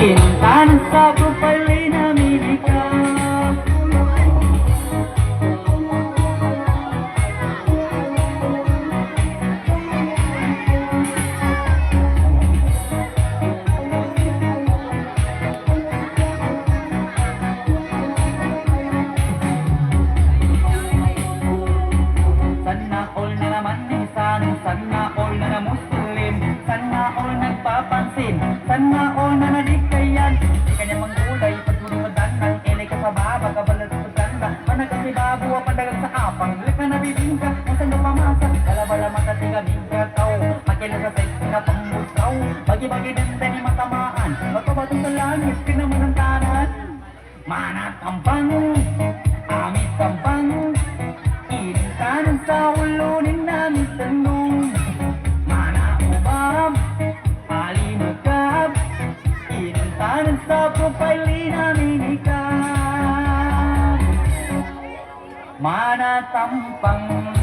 Intanan sa kupali namin ikaw. Sana all na naman minsan, sana all na Muslim, sana all nagpapansin, sana all na nadikayan. Di kanya manggulay, pagtulong madanan, ilay ka sa baba, kabalat sa ganda, panagkasi babuwa, pandagang sa apang, lik na nabibingka, ang sando pamasa, kalabala makatiga bingkataw, makila sa sex na pambusaw, bagi-bagi din ni matamaan, bato-bato sa langit, pinaman ang tanan, manat tampang, amit tampang, intanan sa ulunin namin tanong, mana ubab, alimagab, intanan sa propile namin ikaw, mana tampang.